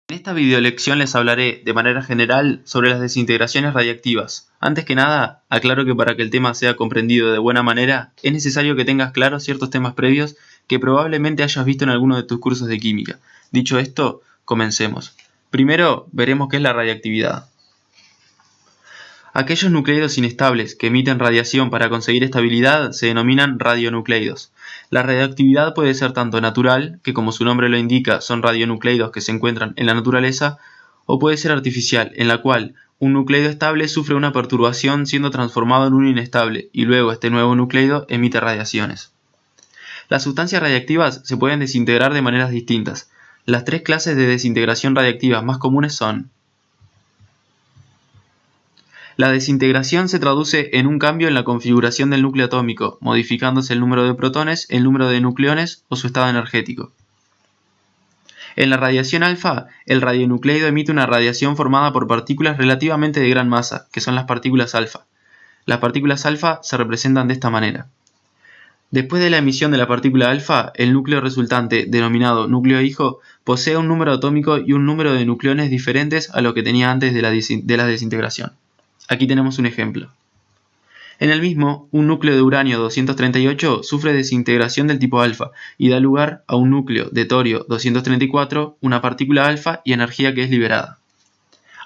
En esta videolección les hablaré de manera general sobre las desintegraciones radiactivas. Antes que nada, aclaro que para que el tema sea comprendido de buena manera, es necesario que tengas claros ciertos temas previos que probablemente hayas visto en alguno de tus cursos de química. Dicho esto, comencemos. Primero, veremos qué es la radiactividad. Aquellos nucleidos inestables que emiten radiación para conseguir estabilidad se denominan radionucleidos. La radioactividad puede ser tanto natural, que como su nombre lo indica son radionucleidos que se encuentran en la naturaleza, o puede ser artificial, en la cual un nucleido estable sufre una perturbación siendo transformado en uno inestable, y luego este nuevo nucleido emite radiaciones. Las sustancias radiactivas se pueden desintegrar de maneras distintas. Las tres clases de desintegración radiactivas más comunes son: la desintegración se traduce en un cambio en la configuración del núcleo atómico, modificándose el número de protones, el número de nucleones o su estado energético. En la radiación alfa, el radionucleido emite una radiación formada por partículas relativamente de gran masa, que son las partículas alfa. Las partículas alfa se representan de esta manera. Después de la emisión de la partícula alfa, el núcleo resultante, denominado núcleo hijo, posee un número atómico y un número de nucleones diferentes a lo que tenía antes de la desintegración. Aquí tenemos un ejemplo. En el mismo, un núcleo de uranio 238 sufre desintegración del tipo alfa y da lugar a un núcleo de torio 234, una partícula alfa y energía que es liberada.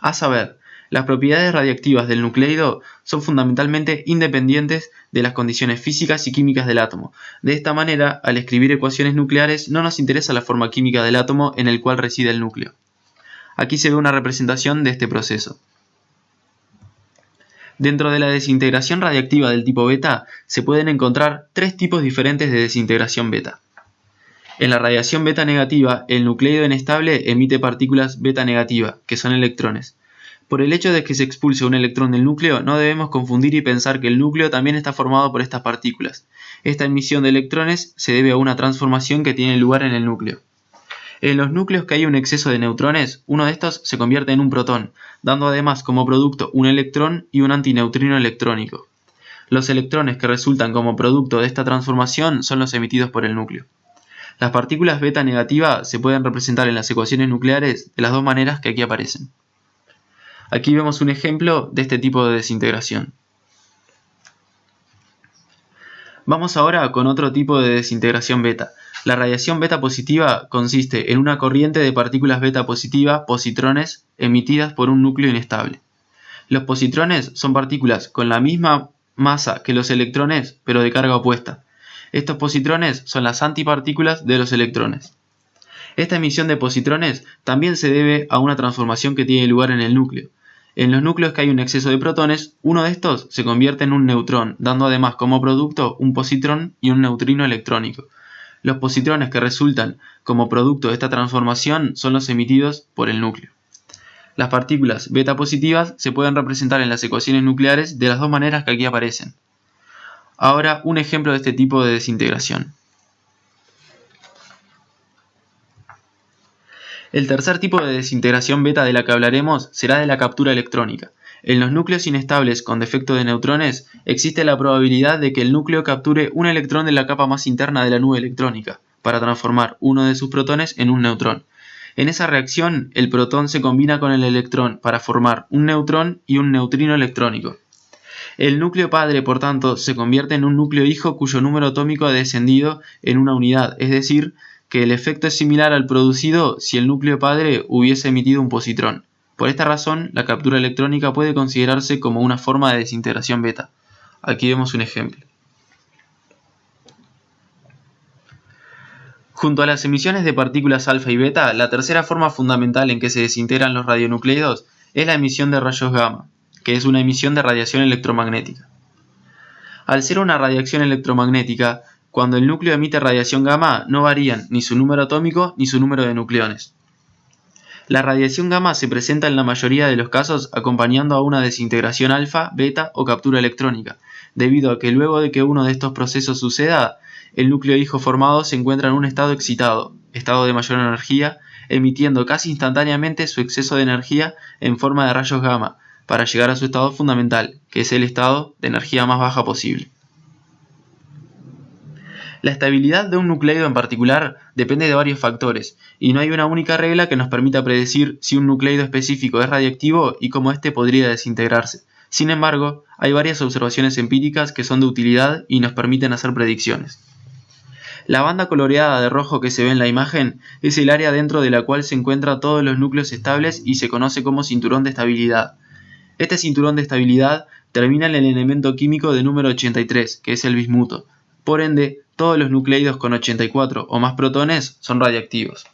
A saber, las propiedades radiactivas del nucleido son fundamentalmente independientes de las condiciones físicas y químicas del átomo. De esta manera, al escribir ecuaciones nucleares no nos interesa la forma química del átomo en el cual reside el núcleo. Aquí se ve una representación de este proceso. Dentro de la desintegración radiactiva del tipo beta se pueden encontrar tres tipos diferentes de desintegración beta. En la radiación beta negativa, el nucleido inestable emite partículas beta negativa, que son electrones. Por el hecho de que se expulse un electrón del núcleo, no debemos confundir y pensar que el núcleo también está formado por estas partículas. Esta emisión de electrones se debe a una transformación que tiene lugar en el núcleo. En los núcleos que hay un exceso de neutrones, uno de estos se convierte en un protón, dando además como producto un electrón y un antineutrino electrónico. Los electrones que resultan como producto de esta transformación son los emitidos por el núcleo. Las partículas beta negativa se pueden representar en las ecuaciones nucleares de las dos maneras que aquí aparecen. Aquí vemos un ejemplo de este tipo de desintegración. Vamos ahora con otro tipo de desintegración beta. La radiación beta positiva consiste en una corriente de partículas beta positiva, positrones, emitidas por un núcleo inestable. Los positrones son partículas con la misma masa que los electrones, pero de carga opuesta. Estos positrones son las antipartículas de los electrones. Esta emisión de positrones también se debe a una transformación que tiene lugar en el núcleo. En los núcleos que hay un exceso de protones, uno de estos se convierte en un neutrón, dando además como producto un positrón y un neutrino electrónico. Los positrones que resultan como producto de esta transformación son los emitidos por el núcleo. Las partículas beta positivas se pueden representar en las ecuaciones nucleares de las dos maneras que aquí aparecen. Ahora un ejemplo de este tipo de desintegración. El tercer tipo de desintegración beta de la que hablaremos será de la captura electrónica. En los núcleos inestables con defecto de neutrones existe la probabilidad de que el núcleo capture un electrón de la capa más interna de la nube electrónica, para transformar uno de sus protones en un neutrón. En esa reacción, el protón se combina con el electrón para formar un neutrón y un neutrino electrónico. El núcleo padre, por tanto, se convierte en un núcleo hijo cuyo número atómico ha descendido en una unidad, es decir, que el efecto es similar al producido si el núcleo padre hubiese emitido un positrón. Por esta razón, la captura electrónica puede considerarse como una forma de desintegración beta. Aquí vemos un ejemplo. Junto a las emisiones de partículas alfa y beta, la tercera forma fundamental en que se desintegran los radionucleidos es la emisión de rayos gamma, que es una emisión de radiación electromagnética. Al ser una radiación electromagnética, cuando el núcleo emite radiación gamma, no varían ni su número atómico ni su número de nucleones. La radiación gamma se presenta en la mayoría de los casos acompañando a una desintegración alfa, beta o captura electrónica, debido a que luego de que uno de estos procesos suceda, el núcleo hijo formado se encuentra en un estado excitado, estado de mayor energía, emitiendo casi instantáneamente su exceso de energía en forma de rayos gamma, para llegar a su estado fundamental, que es el estado de energía más baja posible. La estabilidad de un nucleido en particular depende de varios factores, y no hay una única regla que nos permita predecir si un nucleido específico es radiactivo y cómo éste podría desintegrarse. Sin embargo, hay varias observaciones empíricas que son de utilidad y nos permiten hacer predicciones. La banda coloreada de rojo que se ve en la imagen es el área dentro de la cual se encuentran todos los núcleos estables y se conoce como cinturón de estabilidad. Este cinturón de estabilidad termina en el elemento químico de número 83, que es el bismuto. Por ende, todos los nucleidos con 84 o más protones son radiactivos.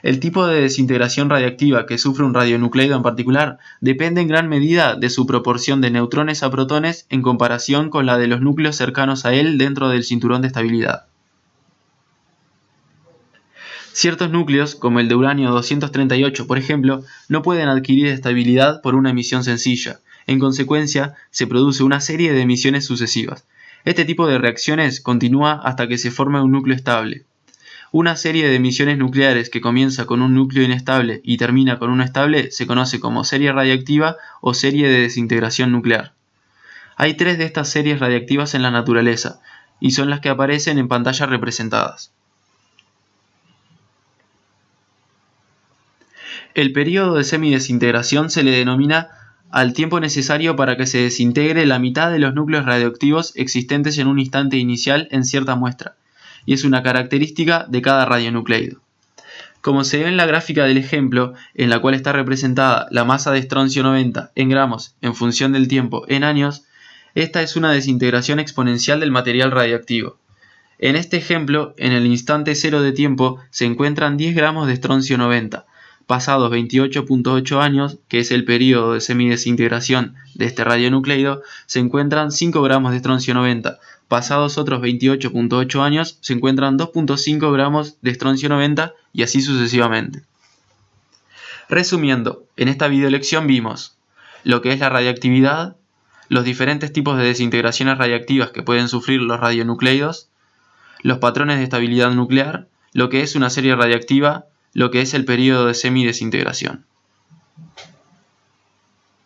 El tipo de desintegración radiactiva que sufre un radionucleido en particular depende en gran medida de su proporción de neutrones a protones en comparación con la de los núcleos cercanos a él dentro del cinturón de estabilidad. Ciertos núcleos, como el de uranio 238 por ejemplo, no pueden adquirir estabilidad por una emisión sencilla. En consecuencia, se produce una serie de emisiones sucesivas. Este tipo de reacciones continúa hasta que se forma un núcleo estable. Una serie de emisiones nucleares que comienza con un núcleo inestable y termina con uno estable se conoce como serie radiactiva o serie de desintegración nuclear. Hay 3 de estas series radiactivas en la naturaleza, y son las que aparecen en pantalla representadas. El periodo de semidesintegración se le denomina al tiempo necesario para que se desintegre la mitad de los núcleos radioactivos existentes en un instante inicial en cierta muestra, y es una característica de cada radionucleido. Como se ve en la gráfica del ejemplo, en la cual está representada la masa de estroncio 90 en gramos en función del tiempo en años, esta es una desintegración exponencial del material radioactivo. En este ejemplo, en el instante cero de tiempo se encuentran 10 gramos de estroncio 90, pasados 28.8 años, que es el periodo de semidesintegración de este radionucleido, se encuentran 5 gramos de estroncio 90. Pasados otros 28.8 años, se encuentran 2.5 gramos de estroncio 90 y así sucesivamente. Resumiendo, en esta videolección vimos lo que es la radiactividad, los diferentes tipos de desintegraciones radiactivas que pueden sufrir los radionucleidos, los patrones de estabilidad nuclear, lo que es una serie radiactiva, lo que es el periodo de semidesintegración.